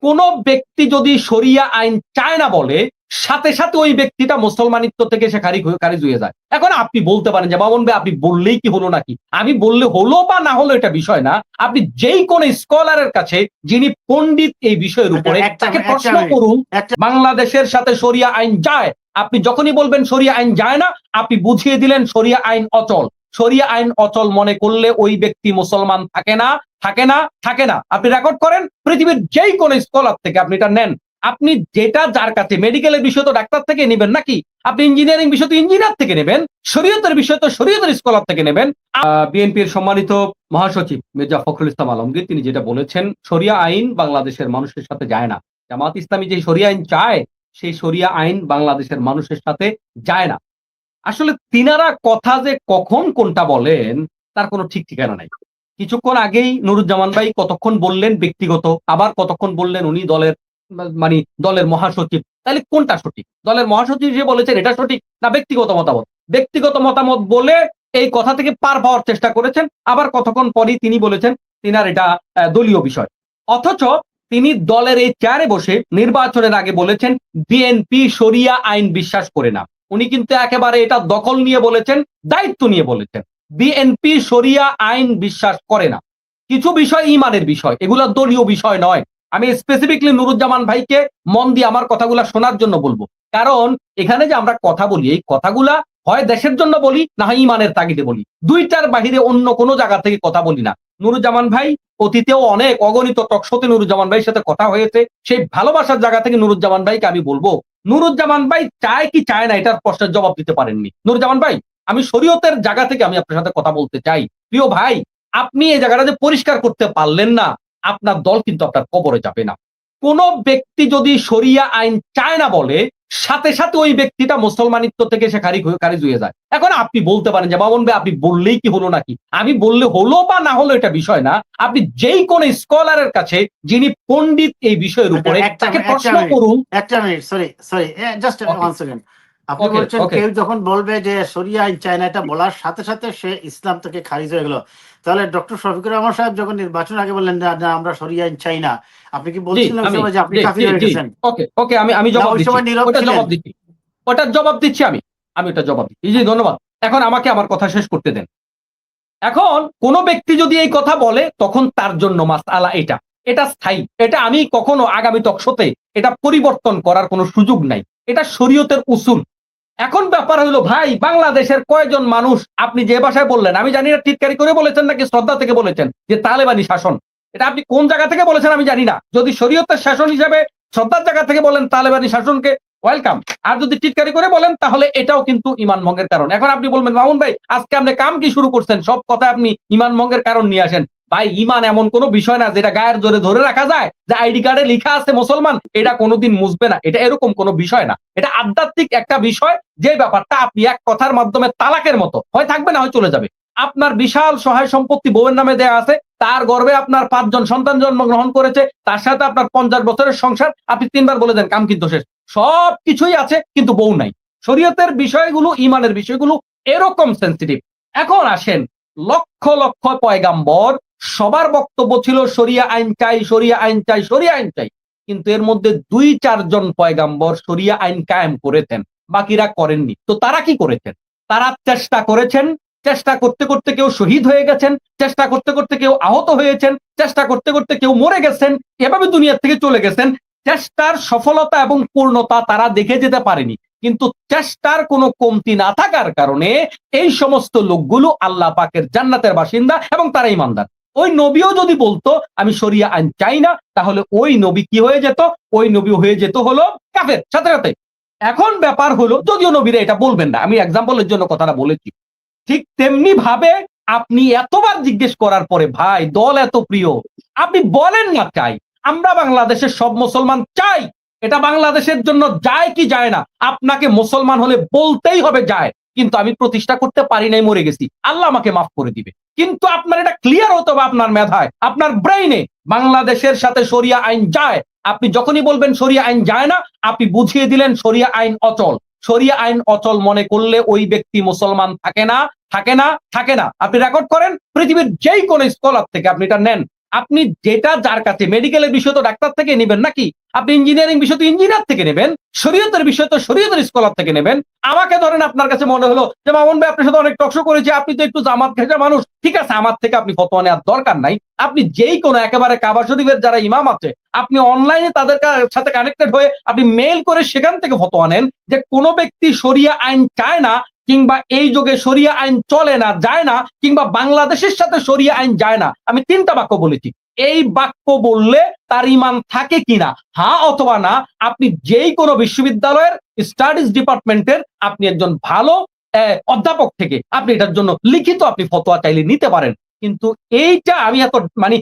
কোন ব্যক্তি যদি শরিয়া আইন চায় না বলে, সাথে সাথে ওই ব্যক্তিটা মুসলমানিত্ব থেকে সে খারিজ হয়ে যায়। এখন আপনি বলতে পারেন যে মামুন ভাই আপনি বললেই কি হলো নাকি? আমি বললে হলো বা না হলো এটা বিষয় না। আপনি যেই কোন স্কলারের কাছে যিনি পণ্ডিত এই বিষয়ের উপরে তাকে প্রশ্ন করুন, বাংলাদেশের সাথে শরিয়া আইন যায়। আপনি যখনই বলবেন শরিয়া আইন যায় না, আপনি বুঝিয়ে দিলেন শরিয়া আইন অচল। শরিয়া আইন অচল মনে করলে ওই ব্যক্তি মুসলমান থাকে না, থাকে না, থাকে না। আপনি রেকর্ড করেন, পৃথিবীর যেই কোন স্কলার থেকে আপনি এটা নেন। আপনি যেটা যার কাছে মেডিকেলের বিষয় তো ডাক্তার থেকে নেবেন নাকি? আপনি ইঞ্জিনিয়ারিং বিষয় তো ইঞ্জিনিয়ার থেকে নেবেন, শরীয়তের বিষয় তো শরীয়তের স্কলার থেকে নেবেন। বিএনপির সম্মানিত মহাসচিব মির্জা ফখরুল ইসলাম আলমগীর তিনি যেটা বলেছেন, শরিয়া আইন বাংলাদেশের মানুষের সাথে যায় না। জামাত ইসলামী যে শরিয়া আইন চায়, সেই শরিয়া আইন বাংলাদেশের মানুষের সাথে যায় না। আসলে তিনারা কথা যে কখন কোনটা বলেন তার কোনো ঠিক ঠিকানা নাই। কিছুক্ষণ আগেই নুরুজ্জামান ভাই কতক্ষণ বললেন ব্যক্তিগত, আবার কতক্ষণ বললেন উনি দলের মানে দলের মহাসচিব। তাহলে কোনটা সঠিক? দলের মহাসচিব যে বলেছেন এটা সঠিক না ব্যক্তিগত মতামত? ব্যক্তিগত মতামত বলে এই কথা থেকে পার পাওয়ার চেষ্টা করেছেন, আবার কতক্ষণ পরেই তিনি বলেছেন তিনার এটা দলীয় বিষয়। অথচ তিনি দলের এই চেয়ারে বসে নির্বাচনের আগে বলেছেন বিএনপি শরিয়া আইন বিশ্বাস করে না। উনি কিন্তু একেবারে এটা দখল নিয়ে বলেছেন, দায়িত্ব নিয়ে বলেছেন। বিএনপি শরিয়া আইন বিশ্বাস করে না। কিছু বিষয় ইমানের বিষয়, এগুলা দলীয় বিষয় নয়। আমি স্পেসিফিকলি নুরুজ্জামান ভাইকে মন দিয়ে আমার কথাগুলা শোনার জন্য বলবো। কারণ এখানে যে আমরা কথা বলি, এই কথাগুলা হয় দেশের জন্য বলি, না হয় ইমানের তাগিদে বলি। দুইটার বাহিরে অন্য কোনো জায়গা থেকে কথা বলি না। নুরুজ্জামান ভাই অতীতেও অনেক অগণিত টকশোতে নুরুজ্জামান ভাইয়ের সাথে কথা হয়েছে। সেই ভালোবাসার জায়গা থেকে নুরুজ্জামান ভাইকে আমি বলবো, নুরুজ্জামান ভাই চায় কি চায় না এটার প্রশ্নের জবাব দিতে পারেননি। নুরুজ্জামান ভাই, আমি শরীয়তের জায়গা থেকে আমি আপনার সাথে কথা বলতে চাই। প্রিয় ভাই, আপনি এই জায়গাটা যে পরিষ্কার করতে পারলেন না, আপনার দল কিন্তু আপনার কবরে যাবে না। কোন ব্যক্তি যদি শরিয়া আইন চায় না বলে, সাথে সাথে ওই ব্যক্তিটা মুসলমানিত্ব থেকে সে খারিজ হয়ে যায়। এখন আপনি বলতে পারেন যে মামুন ভাই আপনি বললেই কি হলো নাকি? আমি বললে হলো বা না হলো এটা বিষয় না। আপনি যেই কোন স্কলারের কাছে যিনি পণ্ডিত এই বিষয়ের উপরে তাকে প্রশ্ন করুন। একটা minute, sorry sorry, just one second. আপনি ওকে, বলছেন ওকে। কেউ যখন বলবে যে শরিয়া আইন চায় না, এটা বলার সাথে সাথে সে ইসলাম থেকে খারিজ হয়ে গেল, তাহলে ডক্টর শফিকুর রহমান সাহেব যখন নির্বাচন আগে বললেন না আমরা শরিয়া আইন চাই না, আপনি কি জি, বলছিলেন ওই আমি সময় যে আপনি জি, কাফির জি, হয়ে জি। গেছেন? ওকে, ওকে, আমি না জবাব ওই দিচ্ছি। সময় নীরব ওটার ছিলেন? জবাব দিচ্ছি। ওটার জবাব দিচ্ছি আমি। আমি ওটার জবাব দিচ্ছি। জি, ধন্যবাদ। এখন আমাকে আমার কথা শেষ করতে দেন। এখন কোন ব্যক্তি যদি এই কথা বলে তখন তার জন্য মাসআলা এটা। এটা স্থায়ী। এটা আমি কখনো আগামী তকশোতে এটা পরিবর্তন করার কোন সুযোগ নাই। এটা শরীয়তের উসুল। এখন ব্যাপার হলো ভাই, বাংলাদেশের কয়জন মানুষ আপনি যে ভাষায় বললেন, আমি জানি না টিটকারি করে বলেছেন নাকি শ্রদ্ধা থেকে বলেছেন যে তালেবানি শাসন। এটা আপনি কোন জায়গা থেকে বলেছেন আমি জানি না। যদি শরীয়তের শাসন হিসেবে শ্রদ্ধার জায়গা থেকে বলেন তালেবানি শাসনকে, ওয়েলকাম। আর যদি টিটকারি করে বলেন তাহলে এটাও কিন্তু ঈমান ভঙ্গের কারণ। এখন আপনি বলবেন মামুন ভাই আজকে আপনি কাম কি শুরু করছেন? সব কথা আপনি ঈমান ভঙ্গের কারণ নিয়ে আসেন। ভাই ঈমান এমন কোন বিষয় না যেটা গায়ের জোরে ধরে রাখা যায়, যে আইডি কার্ডে লেখা আছে মুসলমান এটা কোনোদিন মুছবে না। এটা এরকম কোন বিষয় না। এটা আধ্যাত্মিক একটা বিষয়, যে ব্যাপারটা আপনি এক কথার মাধ্যমে তালাকের মতো হয় থাকবে না হয় চলে যাবে। আপনার বিশাল সহায় সম্পত্তি বউয়ের নামে দেয়া আছে, তার গর্ভে আপনার ৫ জন সন্তান জন্মগ্রহণ করেছে, তার সাথে আপনার ৫০ বছরের সংসার, আপনি ৩ বার বলে দেন কাম কিন্তু শেষ। সবকিছুই আছে কিন্তু বউ নাই। শরীয়তের বিষয়গুলো, ঈমানের বিষয়গুলো এরকম সেনসিটিভ। এখন আসেন, লক্ষ লক্ষ পয়গাম্বর সবার বক্তব্য ছিল শরিয়া আইন চাই, শরিয়া আইন চাই, শরিয়া আইন চাই। কিন্তু এর মধ্যে ২-৪ জন পয়গাম্বর শরিয়া আইন কায়েম করেছেন, বাকিরা করেননি। তো তারা কি করেছেন? তারা চেষ্টা করেছেন, চেষ্টা করতে করতে কেউ শহীদ হয়ে গেছেন, চেষ্টা করতে করতে কেউ আহত হয়েছেন, চেষ্টা করতে করতে কেউ মরে গেছেন, এভাবে দুনিয়া থেকে চলে গেছেন। চেষ্টার সফলতা এবং পূর্ণতা তারা দেখে যেতে পারেনি, কিন্তু চেষ্টার কোনো কমতি না থাকার কারণে এই সমস্ত লোকগুলো আল্লাহ পাকের জান্নাতের বাসিন্দা এবং তারা ঈমানদার। ওই নবীও যদি বলতো আমি শরিয়া আইন চাই না, তাহলে ওই নবী কি হয়ে যেত? ওই নবী হয়ে যেত হলো কাফের সাথে সাথে। এখন ব্যাপার হলো, যদিও নবীরা এটা বলবেন না, আমি এক্সাম্পলের জন্য কথাটা বলেছি। ঠিক তেমনি ভাবে আপনি এতবার জিজ্ঞেস করার পরে ভাই দল এত প্রিয়, আপনি বলেন না চাই। আমরা বাংলাদেশের সব মুসলমান চাই। এটা বাংলাদেশের জন্য যায় কি যায় না, আপনাকে মুসলমান হলে বলতেই হবে যায়। কিন্তু আমি প্রতিষ্ঠা করতে পারি নাই, মরে গেছি, আল্লাহ আমাকে মাফ করে দিবে। কিন্তু আপনার এটা ক্লিয়ার হতে হবে আপনার মেধায়, আপনার ব্রেইনে, বাংলাদেশের সাথে শরিয়া আইন যায়। আপনি যখনই বলবেন শরিয়া আইন যায় না, আপনি বুঝিয়ে দিলেন শরিয়া আইন অচল। শরিয়া আইন অচল মনে করলে ওই ব্যক্তি মুসলমান থাকে না, থাকে না, থাকে না। আপনি রেকর্ড করেন, পৃথিবীর যেই কোন স্কলার থেকে আপনি এটা নেন। আপনি যেটা যার কাছে, মেডিকেলের বিষয় তো ডাক্তার থেকে নেবেন নাকি, আপনি ইঞ্জিনিয়ারিং বিষয় তো ইঞ্জিনিয়ার থেকে নেবেন, শরীয়তের বিষয় তো শরীয়তের স্কলার থেকে নেবেন। আমাকে ধরেন আপনার কাছে মনে হলো যে মামুন ভাই আপনার সাথে অনেক টকশো করেছি, আপনি তো একটু জামাত ঘেঁষা মানুষ, ঠিক আছে আমার থেকে আপনি ফতোয়া নেওয়ার দরকার নাই। আপনি যেই কোনো একেবারে কাবা শরীফের যারা ইমাম আছে আপনি অনলাইনে তাদের সাথে কানেক্টেড হয়ে আপনি মেইল করে সেখান থেকে ফতোয়া নেন যে কোনো ব্যক্তি শরিয়া আইন চায় না, কিংবা এই যুগে শরিয়া আইন চলে না, যায় না, কিংবা বাংলাদেশের সাথে শরিয়া আইন যায় না। আমি 3টা বাক্য বলেছি। এই বাক্য বললে তার ইমান থাকে কিনা, হ্যাঁ অথবা না। আপনি যেই কোনো বিশ্ববিদ্যালয়ের স্টাডিজ ডিপার্টমেন্টের আপনি একজন ভালো অধ্যাপক থেকে আপনি এটার জন্য লিখিত আপনি ফতোয়া চাইলে নিতে পারেন। কিন্তু এইটা আমি এত মানে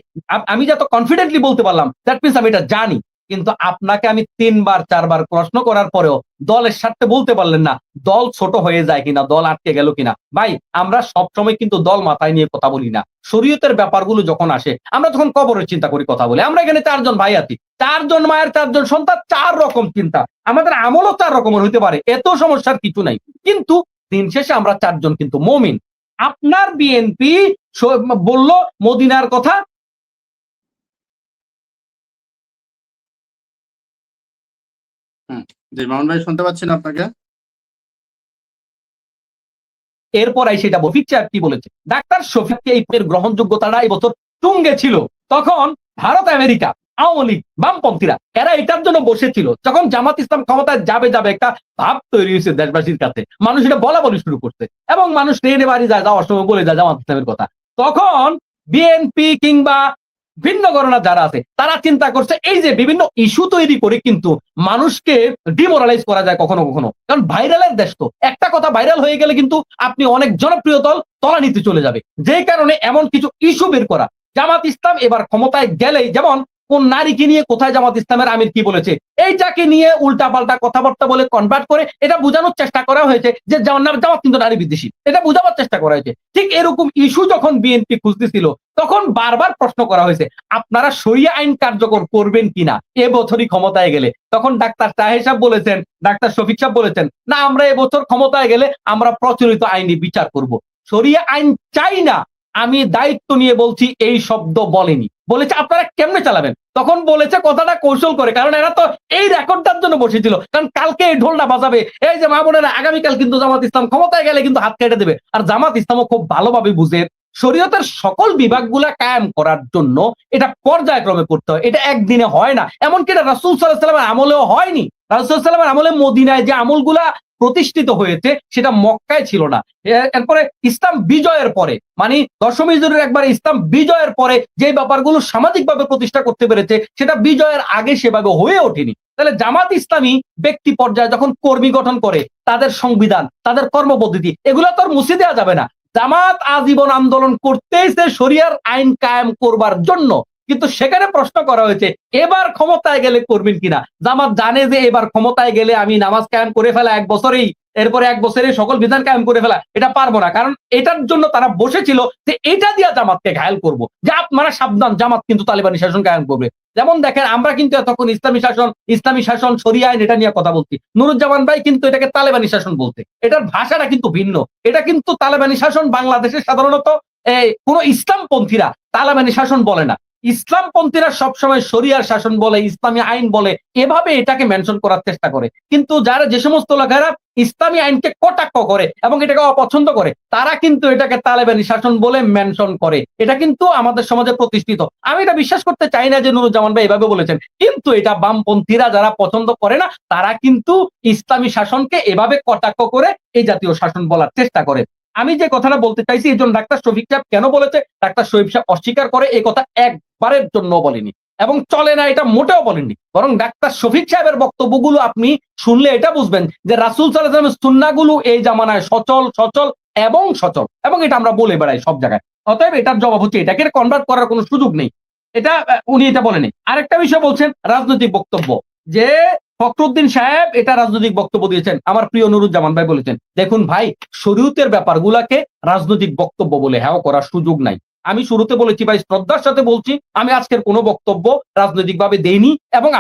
আমি যত কনফিডেন্টলি বলতে পারলাম দ্যাট মিনস আমি এটা জানি। কিন্তু আপনাকে আমি 3বার 4বার প্রশ্ন করার পরেও দলের স্বার্থে বলতে পারলেন না দল ছোট হয়ে যায় কিনা, দল আটকে গেল কিনা। ভাই আমরা সবসময় কিন্তু দল মাথায় নিয়ে কথা বলি না। শরীয়তের ব্যাপারগুলো যখন আসে আমরা তখন কবরের চিন্তা করি কথা বলি। আমরা এখানে 4জন ভাই আছি, 4জন মায়ের 4জন সন্তান, 4 রকম চিন্তা, আমাদের আমলও 4 রকমের হইতে পারে, এত সমস্যার কিছু নাই। কিন্তু দিন শেষে আমরা 4জন কিন্তু মুমিন। আপনার বিএনপি বলল মদিনার কথা, জি মামুন ভাই শুনতে পাচ্ছেন আপনাকে। এরপর সেটা শফিক সাহেব কি বলেছে, ডাক্তার শফিককে এই গ্রহণযোগ্যতাটা এবছর তুঙ্গে ছিল। তখন ভারত, আমেরিকা, আওয়ামী লীগ, বামপন্থীরা এরা এটার জন্য বসেছিল। যখন জামাত ইসলাম ক্ষমতায় যাবে যাবে একটা ভাব তৈরি হয়েছে দেশবাসীর কাছে, মানুষ এটা বলা বলি শুরু করছে এবং মানুষ ট্রেনে বাড়ি যায় যাওয়ার সময় বলে যায় জামাত ইসলামের কথা। তখন বিএনপি কিংবা ভিন্ন গণনা যারা আছে তারা চিন্তা করছে এই যে বিভিন্ন ইস্যু তৈরি করে কিন্তু মানুষকে ডিমোরালাইজ করা যায় কখনো কখনো, কারণ ভাইরালের দেশ তো, একটা কথা ভাইরাল হয়ে গেলে কিন্তু আপনি অনেক জনপ্রিয় দল তলানিতে চলে যাবে। যে কারণে এমন কিছু ইস্যু বের করা। জামাত ইসলাম এবার ক্ষমতায় গেলেই, যেমন কোন নারীকে নিয়ে কোথায় জামাত ইসলামের আমির কি বলেছে, এইটাকে নিয়ে উল্টা পাল্টা কথাবার্তা বলে কনভার্ট করে এটা বোঝানোর চেষ্টা করা হয়েছে যে জামাত কিন্তু নারী বিদ্বেষী, এটা বোঝাবার চেষ্টা করা হয়েছে। ঠিক এরকম ইস্যু যখন বিএনপি খুঁজতেছিল তখন বারবার প্রশ্ন করা হয়েছে আপনারা শরিয়া আইন কার্যকর করবেন কিনা এবছরই ক্ষমতায় গেলে। তখন ডাক্তার তাহের সাহেব বলেছেন, ডাক্তার শফিক সাহেব বলেছেন না আমরা এবছর ক্ষমতায় গেলে আমরা প্রচলিত আইনি বিচার করব, শরিয়া আইন চাই না। আমি দায়িত্ব নিয়ে বলছি এই শব্দ বলেনি, বলেছে আপনারা কেমনে চালাবেন। তখন বলেছে কথাটা কৌশল করে, কারণ এরা তো এই রেকর্ডটার জন্য বসেছিল, কারণ কালকে এই ঢোলটা বাজাবে এই যে মা বোনেরা আগামীকাল কিন্তু জামাত ইসলাম ক্ষমতায় গেলে কিন্তু হাত কেটে দেবে। আর জামাত ইসলামও খুব ভালোভাবে বুঝে শরীয়তের সকল বিভাগগুলা কায়েম করার জন্য এটা পর্যায়ক্রমে করতে হয়, এটা একদিনে হয় না। এমনকি এটা রাসূল সাল্লাল্লাহু আলাইহি ওয়াসাল্লামের আমলেও হয়নি। রাসূল সাল্লাল্লাহু আলাইহি ওয়াসাল্লামের আমলে মদিনায় যে আমলগুলা প্রতিষ্ঠিত হয়েছে সেটা মক্কায় ছিল না। এরপরে ইসলাম বিজয়ের পরে, মানে দশম হিজরীর একবার ইসলাম বিজয়ের পরে যে ব্যাপারগুলো সামাজিকভাবে প্রতিষ্ঠা করতে পেরেছে সেটা বিজয়ের আগে সেভাবে হয়ে ওঠেনি। তাহলে জামাত ইসলামী ব্যক্তি পর্যায়ে যখন কর্মী গঠন করে তাদের সংবিধান, তাদের কর্মপদ্ধতি এগুলো তো আর মুছে দেওয়া যাবে না। জামাত আজীবন আন্দোলন করতেইছে শরিয়ার আইন কায়েম করবার জন্য, কিন্তু সেখানে প্রশ্ন করা হয়েছে এবার ক্ষমতায় গেলে করবেন কিনা। জামাত জানে যে এবার ক্ষমতায় গেলে আমি নামাজ কায়েম করে ফেলা 1 বছরেই, এরপরে 1 বছরে সকল বিধান কায়েম করে ফেলা এটা পারবো না, কারণ এটার জন্য তারা বসেছিল যে এটা দিয়ে জামাতকে ঘায়েল করব, যে আপনারা সাবধান জামাত কিন্তু তালেবানি শাসন কায়েম করবে। যেমন দেখেন আমরা কিন্তু এতক্ষণ ইসলামী শাসন শরিয়া আইন এটা নিয়ে কথা বলছি, নুরুজ্জামান ভাই কিন্তু এটাকে তালেবানি শাসন বলতে, এটার ভাষাটা কিন্তু ভিন্ন। এটা কিন্তু তালেবানি শাসন বাংলাদেশে সাধারণত কোন ইসলামপন্থীরা তালেবানি শাসন বলে না, ইসলামপন্থীরা সবসময় শরিয়ার শাসন বলে, ইসলামী আইন বলে, এভাবে এটাকে মেনশন করার চেষ্টা করে। কিন্তু যারা যে সমস্ত লোকেরা ইসলামী আইনকে কটাক্ষ করে এবং এটাকে অপছন্দ করে তারা কিন্তু এটাকে তালেবানি শাসন বলে মেনশন করে। এটা কিন্তু আমাদের সমাজে প্রতিষ্ঠিত। আমি এটা বিশ্বাস করতে চাই না যে নুরুজ্জামান ভাই এভাবে বলেছেন, কিন্তু এটা বামপন্থীরা যারা পছন্দ করে না তারা কিন্তু ইসলামী শাসনকে এভাবে কটাক্ষ করে এই জাতীয় শাসন বলার চেষ্টা করে। আমি যে কথাটা বলতে চাইছি এই জন্য ডাক্তার শফিক সাহেব কেন বলেছে, ডাক্তার শফিক সাহেব অস্বীকার করে এই কথা একবারের জন্য বলেনি এবং চলে না এটা মোটেও বলেননি। বরং ডাক্তার শফিক সাহেবের বক্তব্যগুলো আপনি শুনলে এটা বুঝবেন যে রাসূল সাল্লাল্লাহু আলাইহি ওয়াসাল্লামের সুন্নাহগুলো এই জামানায় সচল সচল এবং সচল, এবং এটা আমরা বলে বেড়াই সব জায়গায়। অতএব এটার জবাব হচ্ছে এটাকে কনভার্ট করার কোনো সুযোগ নেই। এটা উনি এটা বলেনি। আরেকটা বিষয় বলছেন রাজনৈতিক বক্তব্য, যে ফখরুদ্দিন সাহেব এটা রাজনৈতিক বক্তব্য দিয়েছেন। আমার প্রিয় নুরুজ্জামান ভাই বলেছেন দেখুন ভাই শরীয়তের ব্যাপারগুলাকে রাজনৈতিক বক্তব্য বলে হ্যাঁ করার সুযোগ নাই। আমি শুরুতে বলেছি ভাই শ্রদ্ধার সাথে বলছি আমি আজকের কোনো বক্তব্য রাজনৈতিকভাবে দেইনি এবং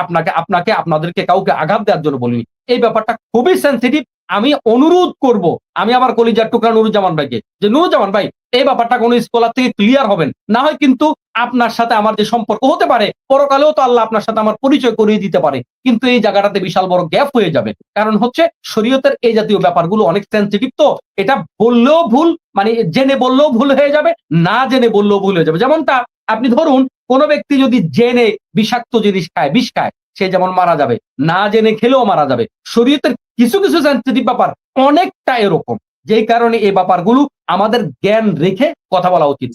আপনাদেরকে কাউকে আঘাত দেওয়ার জন্য বলিনি। এই ব্যাপারটা খুবই সেনসিটিভ। আমি অনুরোধ করব আমি আমার কলিজার টুকরা নুরুজ্জামান ভাইকে যে নুরুজ্জামান ভাই এই ব্যাপারটা কোনো স্কলার থেকে ক্লিয়ার হবেন, না হয় কিন্তু আপনার সাথে আমার যে সম্পর্ক হতে পারে, পরকালেও তো আল্লাহ আপনার সাথে আমার পরিচয় করিয়ে দিতে পারে, কিন্তু এই জায়গাটাতে বিশাল বড় গ্যাপ হয়ে যাবে। কারণ হচ্ছে শরীয়তের এই জাতীয় ব্যাপারগুলো অনেক সেন্সিটিভ, তো এটা বললেও ভুল, মানে জেনে বললেও ভুল হয়ে যাবে, না জেনে বললেও ভুল হয়ে যাবে। যেমনটা আপনি ধরুন, কোন ব্যক্তি যদি জেনে বিষাক্ত জিনিস খায়, বিষ খায়, সে যেমন মারা যাবে, না জেনে খেলেও মারা যাবে। শরীয়তের কিছু কিছু সেন্সিটিভ ব্যাপার অনেকটা এরকম, যেই কারণে এই ব্যাপারগুলো আমাদের জ্ঞান রেখে কথা বলা উচিত।